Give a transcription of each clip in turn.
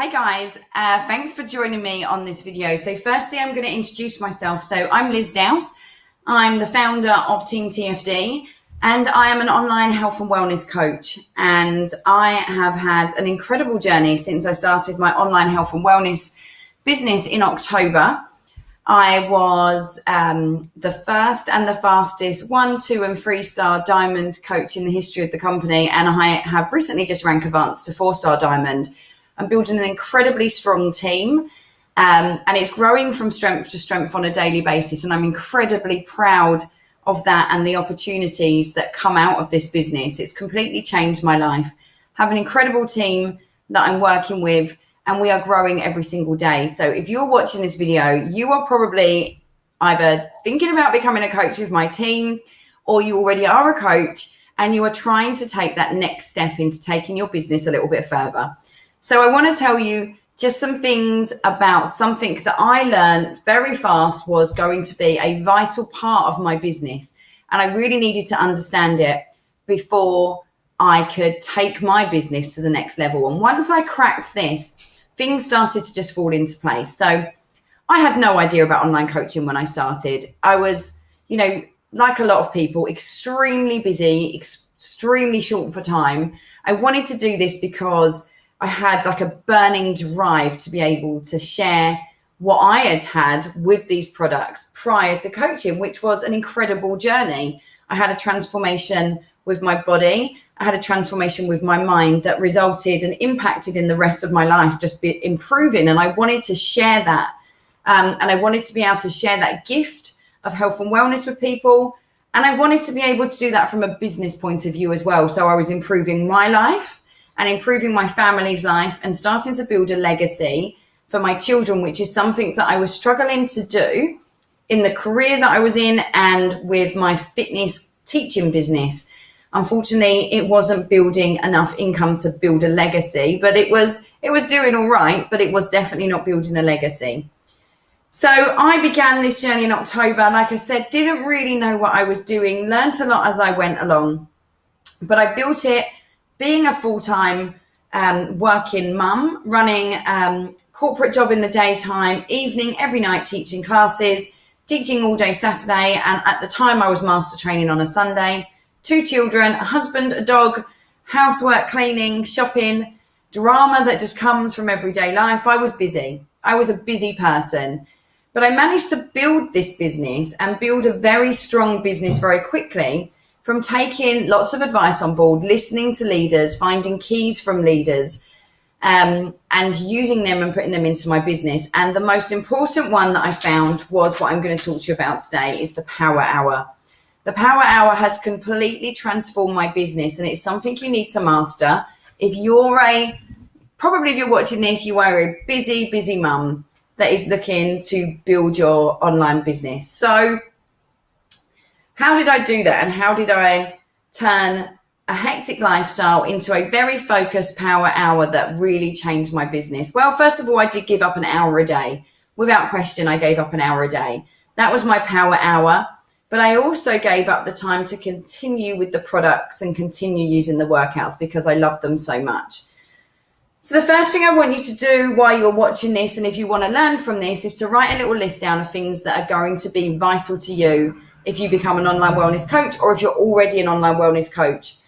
Hey guys, thanks for joining me on this video. So firstly, I'm going to introduce myself. So I'm Liz Dowse. I'm the founder of Team TFD and I am an online health and wellness coach. And I have had an incredible journey since I started my online health and wellness business in October. I was the first and the fastest 1, 2 and 3-star diamond coach in the history of the company. And I have recently just ranked advanced to 4-star diamond. I'm building an incredibly strong team and it's growing from strength to strength on a daily basis. And I'm incredibly proud of that and the opportunities that come out of this business. It's completely changed my life. I have an incredible team that I'm working with and we are growing every single day. So if you're watching this video, you are probably either thinking about becoming a coach with my team or you already are a coach and you are trying to take that next step into taking your business a little bit further. So I want to tell you just some things about something that I learned very fast was going to be a vital part of my business. And I really needed to understand it before I could take my business to the next level. And once I cracked this, things started to just fall into place. So I had no idea about online coaching when I started. I was, like a lot of people, extremely busy, extremely short for time. I wanted to do this because I had like a burning drive to be able to share what I had with these products prior to coaching, which was an incredible journey. I had a transformation with my body. I had a transformation with my mind that resulted and impacted in the rest of my life, just be improving. And I wanted to share that. And I wanted to be able to share that gift of health and wellness with people. And I wanted to be able to do that from a business point of view as well. So I was improving my life and improving my family's life and starting to build a legacy for my children, which is something that I was struggling to do in the career that I was in and with my fitness teaching business. Unfortunately, it wasn't building enough income to build a legacy, but it was doing all right, but it was definitely not building a legacy. So I began this journey in October. Like I said, didn't really know what I was doing, learned a lot as I went along, but I built it being a full-time working mum, running corporate job in the daytime, evening, every night teaching classes, teaching all day Saturday. And at the time I was master training on a Sunday, 2 children, a husband, a dog, housework, cleaning, shopping, drama that just comes from everyday life. I was busy. I was a busy person, but I managed to build this business and build a very strong business very quickly from taking lots of advice on board, listening to leaders, finding keys from leaders, and using them and putting them into my business. And the most important one that I found was what I'm going to talk to you about today is the Power Hour. The Power Hour has completely transformed my business and it's something you need to master. If you're watching this, you are a busy mum that is looking to build your online business. So how did I do that? And how did I turn a hectic lifestyle into a very focused power hour that really changed my business? Well, first of all, I did give up an hour a day. Without question, I gave up an hour a day. That was my power hour. But I also gave up the time to continue with the products and continue using the workouts because I love them so much. So the first thing I want you to do while you're watching this, and if you want to learn from this, is to write a little list down of things that are going to be vital to you if you become an online wellness coach or if you're already an online wellness coach.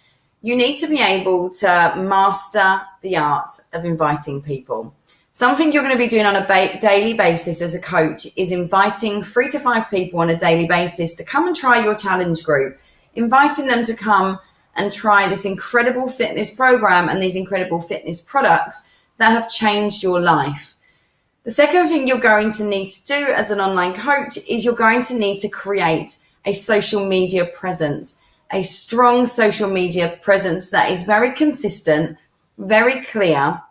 You need to be able to master the art of inviting people. Something you're going to be doing on a daily basis as a coach is inviting 3 to 5 people on a daily basis to come and try your challenge group, inviting them to come and try this incredible fitness program and these incredible fitness products that have changed your life. The second thing you're going to need to do as an online coach is you're going to need to create a social media presence, a strong social media presence that is very consistent, very clear,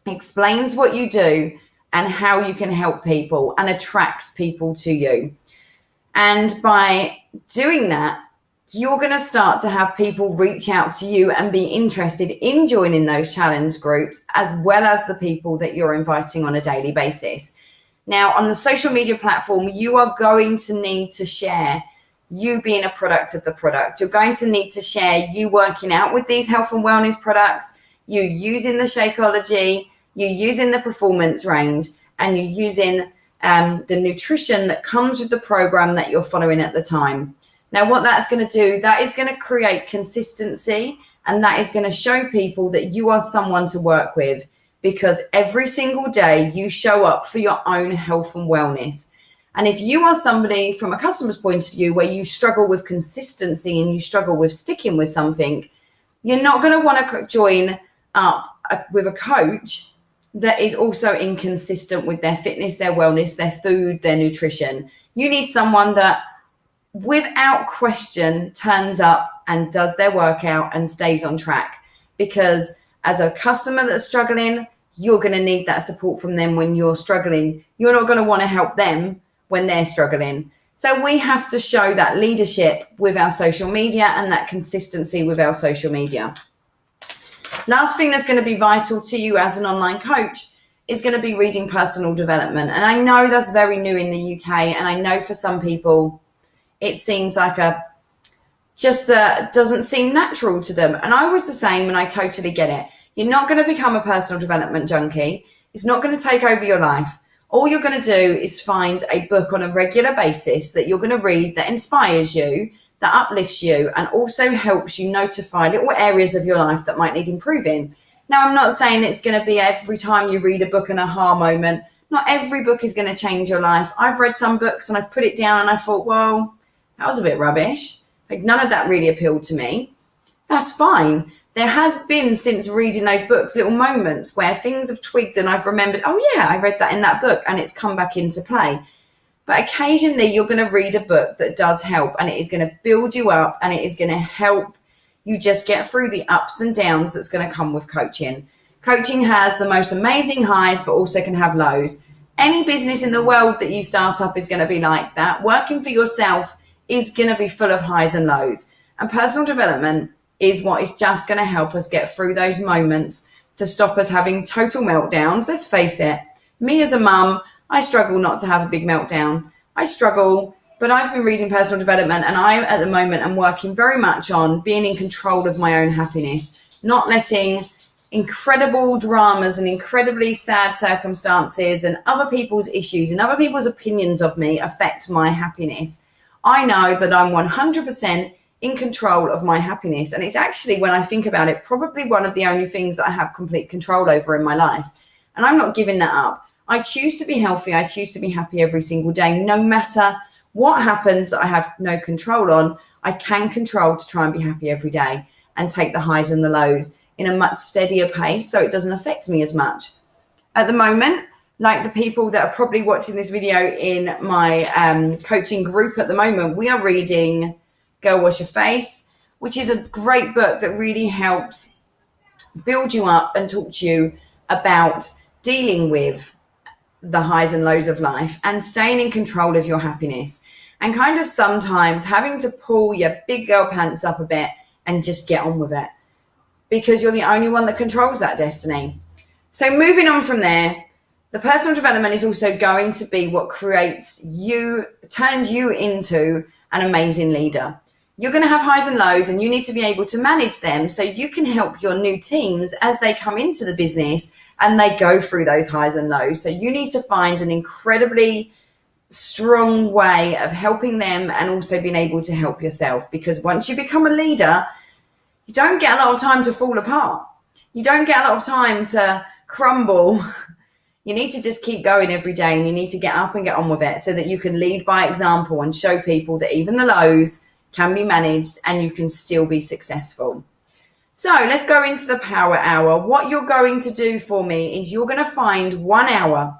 explains what you do and how you can help people and attracts people to you. And by doing that, you're going to start to have people reach out to you and be interested in joining those challenge groups, as well as the people that you're inviting on a daily basis. Now, on the social media platform, you are going to need to share you being a product of the product. You're going to need to share you working out with these health and wellness products, you using the Shakeology, you're using the performance range, and you're using the nutrition that comes with the program that you're following at the time. Now, what that's going to do, that is going to create consistency, and that is going to show people that you are someone to work with, because every single day you show up for your own health and wellness. And if you are somebody from a customer's point of view where you struggle with consistency and you struggle with sticking with something, you're not going to want to join up with a coach that is also inconsistent with their fitness, their wellness, their food, their nutrition. You need someone that without question turns up and does their workout and stays on track, because as a customer that's struggling, you're going to need that support from them when you're struggling. You're not going to want to help them when they're struggling. So we have to show that leadership with our social media and that consistency with our social media. Last thing that's going to be vital to you as an online coach is going to be reading personal development. And I know that's very new in the UK, and I know for some people it seems like doesn't seem natural to them. And I was the same, and I totally get it. You're not going to become a personal development junkie. It's not going to take over your life. All you're going to do is find a book on a regular basis that you're going to read that inspires you, that uplifts you, and also helps you notify little areas of your life that might need improving. Now, I'm not saying it's going to be every time you read a book an aha moment. Not every book is going to change your life. I've read some books and I've put it down and I thought, well, that was a bit rubbish. Like, none of that really appealed to me. That's fine. There has been, since reading those books, little moments where things have twigged and I've remembered, oh yeah, I read that in that book, and it's come back into play. But occasionally you're going to read a book that does help, and it is going to build you up, and it is going to help you just get through the ups and downs that's going to come with coaching. Coaching has the most amazing highs, but also can have lows. Any business in the world that you start up is going to be like that. Working for yourself is going to be full of highs and lows. And personal development is what is just going to help us get through those moments to stop us having total meltdowns. Let's face it, me as a mum, I struggle not to have a big meltdown. I struggle, but I've been reading personal development, and I, at the moment, am working very much on being in control of my own happiness, not letting incredible dramas and incredibly sad circumstances and other people's issues and other people's opinions of me affect my happiness. I know that I'm 100% in control of my happiness. And it's actually, when I think about it, probably one of the only things that I have complete control over in my life. And I'm not giving that up. I choose to be healthy. I choose to be happy every single day. No matter what happens that I have no control on, I can control to try and be happy every day and take the highs and the lows in a much steadier pace so it doesn't affect me as much. At the moment, like the people that are probably watching this video in my coaching group at the moment, we are reading Girl Wash Your Face, which is a great book that really helps build you up and talk to you about dealing with the highs and lows of life and staying in control of your happiness, and kind of sometimes having to pull your big girl pants up a bit and just get on with it, because you're the only one that controls that destiny. So moving on from there, the personal development is also going to be what turns you into an amazing leader. You're going to have highs and lows, and you need to be able to manage them so you can help your new teams as they come into the business and they go through those highs and lows. So you need to find an incredibly strong way of helping them and also being able to help yourself, because once you become a leader, you don't get a lot of time to fall apart. You don't get a lot of time to crumble. You need to just keep going every day, and you need to get up and get on with it so that you can lead by example and show people that even the lows can be managed and you can still be successful. So let's go into the power hour. What you're going to do for me is you're going to find 1 hour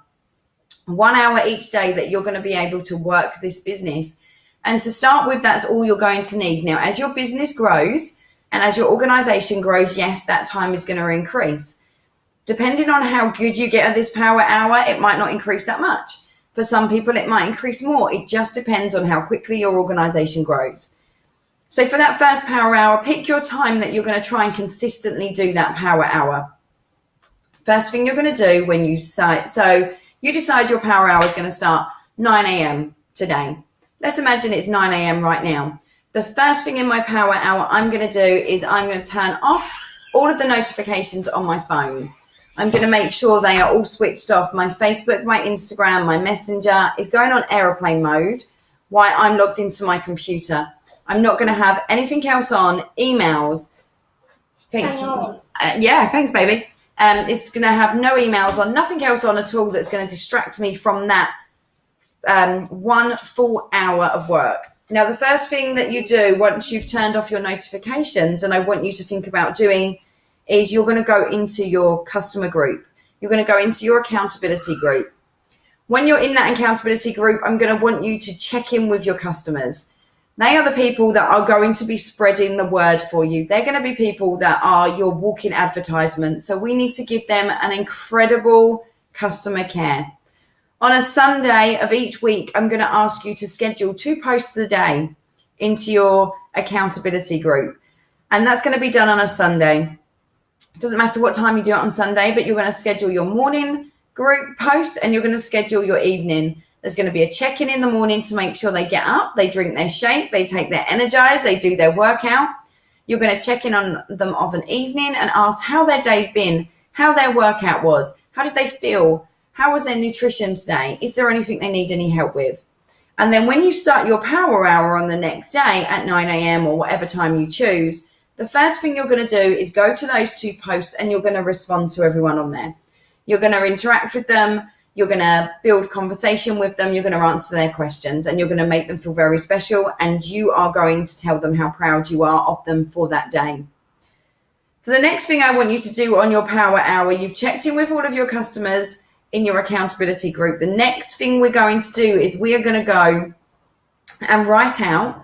each day that you're going to be able to work this business. And to start with, that's all you're going to need. Now, as your business grows and as your organization grows, yes, that time is going to increase. Depending on how good you get at this power hour, it might not increase that much. For some people, it might increase more. It just depends on how quickly your organization grows. So for that first power hour, pick your time that you're going to try and consistently do that power hour. First thing you're going to do when you decide, so you decide your power hour is going to start 9 a.m. today. Let's imagine it's 9 a.m. right now. The first thing in my power hour I'm going to do is I'm going to turn off all of the notifications on my phone. I'm going to make sure they are all switched off. My Facebook, my Instagram, my Messenger is going on airplane mode while I'm logged into my computer. I'm not going to have anything else on. Emails. Thank you. Yeah, thanks, baby. It's going to have no emails on, nothing else on at all that's going to distract me from that 1 full hour of work. Now, the first thing that you do once you've turned off your notifications, and I want you to think about doing, is you're going to go into your customer group. You're going to go into your accountability group. When you're in that accountability group, I'm going to want you to check in with your customers. They are the people that are going to be spreading the word for you. They're going to be people that are your walking advertisement. So we need to give them an incredible customer care. On a Sunday of each week, I'm going to ask you to schedule 2 posts a day into your accountability group. And that's going to be done on a Sunday. It doesn't matter what time you do it on Sunday, but you're going to schedule your morning group post and you're going to schedule your evening. There's going to be a check-in in the morning to make sure they get up, they drink their shake, they take their Energize, they do their workout. You're going to check in on them of an evening and ask how their day's been, how their workout was, how did they feel, how was their nutrition today, is there anything they need any help with? And then when you start your power hour on the next day at 9 a.m. or whatever time you choose, the first thing you're going to do is go to those 2 posts and you're going to respond to everyone on there. You're going to interact with them. You're going to build conversation with them. You're going to answer their questions and you're going to make them feel very special. And you are going to tell them how proud you are of them for that day. So the next thing I want you to do on your power hour, you've checked in with all of your customers in your accountability group. The next thing we're going to do is we are going to go and write out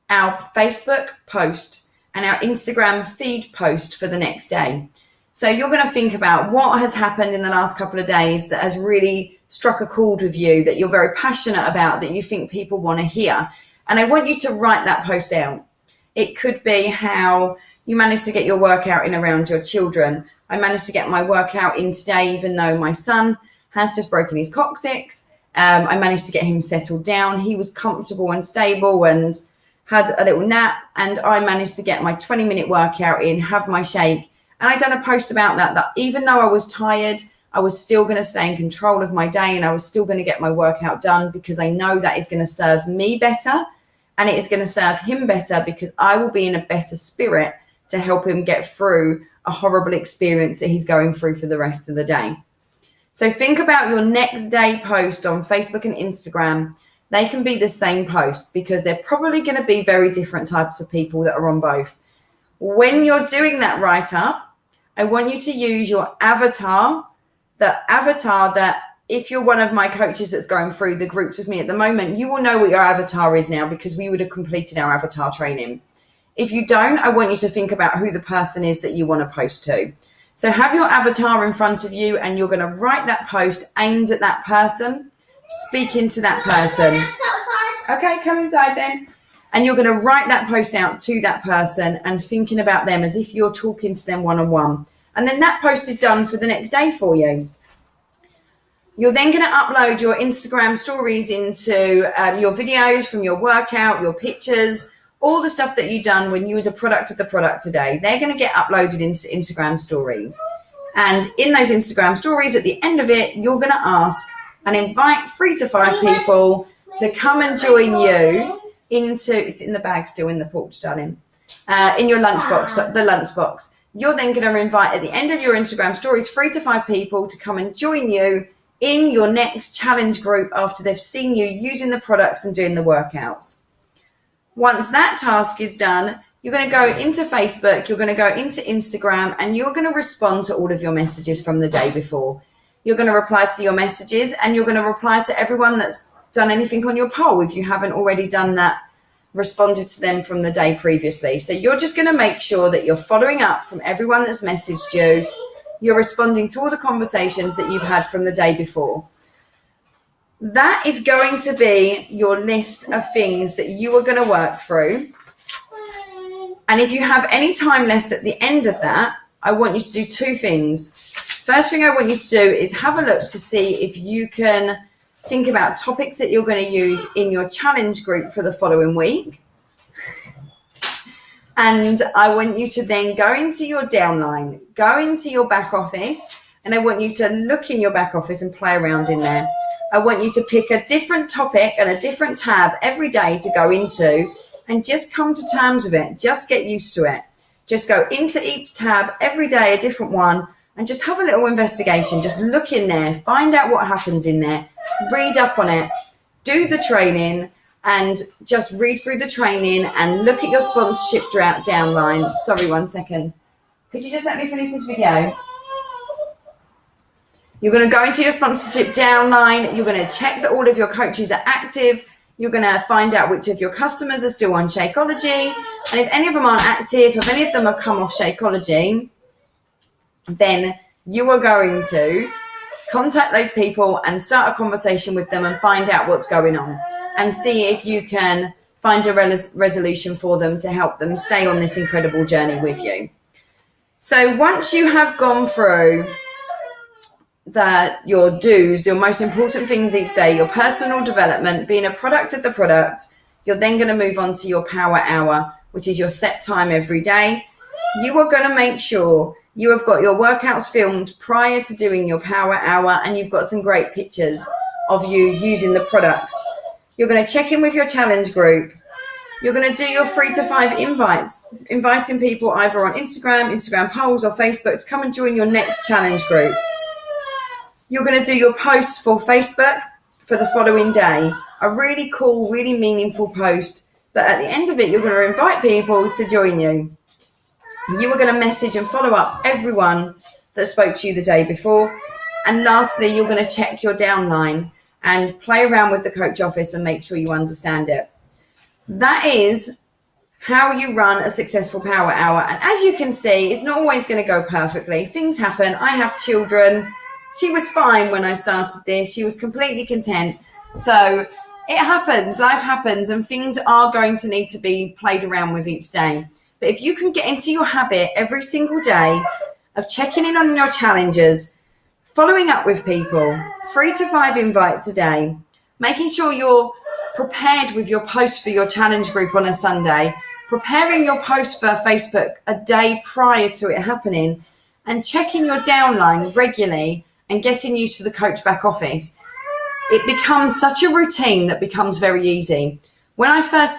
our Facebook post and our Instagram feed post for the next day. So you're going to think about what has happened in the last couple of days that has really struck a chord with you, that you're very passionate about, that you think people want to hear. And I want you to write that post out. It could be how you managed to get your workout in around your children. I managed to get my workout in today, even though my son has just broken his coccyx. I managed to get him settled down. He was comfortable and stable and had a little nap. And I managed to get my 20-minute workout in, have my shake. And I'd done a post about that even though I was tired, I was still going to stay in control of my day and I was still going to get my workout done because I know that is going to serve me better and it is going to serve him better because I will be in a better spirit to help him get through a horrible experience that he's going through for the rest of the day. So think about your next day post on Facebook and Instagram. They can be the same post because they're probably going to be very different types of people that are on both. When you're doing that write-up, I want you to use your avatar, the avatar that if you're one of my coaches that's going through the groups with me at the moment, you will know what your avatar is now because we would have completed our avatar training. If you don't, I want you to think about who the person is that you want to post to. So have your avatar in front of you and you're going to write that post aimed at that person, speaking to that person. Okay, come inside then. And you're going to write that post out to that person and thinking about them as if you're talking to them one-on-one. And then that post is done for the next day for you. You're then going to upload your Instagram stories into your videos from your workout, your pictures, all the stuff that you've done when you was a product of the product today. They're going to get uploaded into Instagram stories. And in those Instagram stories, at the end of it, you're going to ask and invite 3 to 5 people to come and join you into, it's in the bag still in the porch, darling, in your lunchbox, the lunchbox. You're then going to invite at the end of your Instagram stories 3 to 5 people to come and join you in your next challenge group after they've seen you using the products and doing the workouts. Once that task is done, you're going to go into Facebook, you're going to go into Instagram, and you're going to respond to all of your messages from the day before. You're going to reply to your messages and you're going to reply to everyone that's done anything on your poll if you haven't already done that, responded to them from the day previously. So you're just going to make sure that you're following up from everyone that's messaged you. You're responding to all the conversations that you've had from the day before. That is going to be your list of things that you are going to work through. And if you have any time left at the end of that, I want you to do 2 things. First thing I want you to do is have a look to see if you can think about topics that you're going to use in your challenge group for the following week. And I want you to then go into your downline, go into your back office, and I want you to look in your back office and play around in there. I want you to pick a different topic and a different tab every day to go into and just come to terms with it. Just get used to it. Just go into each tab every day, a different one, and just have a little investigation. Just look in there, find out what happens in there, read up on it, do the training, and just read through the training and look at your sponsorship downline. Sorry, 1 second. Could you just let me finish this video? You're going to go into your sponsorship downline. You're going to check that all of your coaches are active. You're going to find out which of your customers are still on Shakeology. And if any of them aren't active, if any of them have come off Shakeology, then you are going to contact those people and start a conversation with them and find out what's going on and see if you can find a resolution for them to help them stay on this incredible journey with you. So once you have gone through your do's, your most important things each day, your personal development, being a product of the product, you're then going to move on to your power hour, which is your set time every day. You are going to make sure you have got your workouts filmed prior to doing your power hour, and you've got some great pictures of you using the products. You're going to check in with your challenge group. You're going to do your 3 to 5 invites, inviting people either on Instagram polls, or Facebook to come and join your next challenge group. You're going to do your posts for Facebook for the following day. A really cool, really meaningful post that at the end of it, you're going to invite people to join you. You are going to message and follow up everyone that spoke to you the day before. And lastly, you're going to check your downline and play around with the coach office and make sure you understand it. That is how you run a successful power hour. And as you can see, it's not always going to go perfectly. Things happen. I have children. She was fine when I started this. She was completely content. So it happens. Life happens, and things are going to need to be played around with each day. But if you can get into your habit every single day of checking in on your challenges, following up with people, 3 to 5 invites a day, making sure you're prepared with your post for your challenge group on a Sunday, preparing your post for Facebook a day prior to it happening, and checking your downline regularly and getting used to the coach back office, it becomes such a routine that becomes very easy. When I first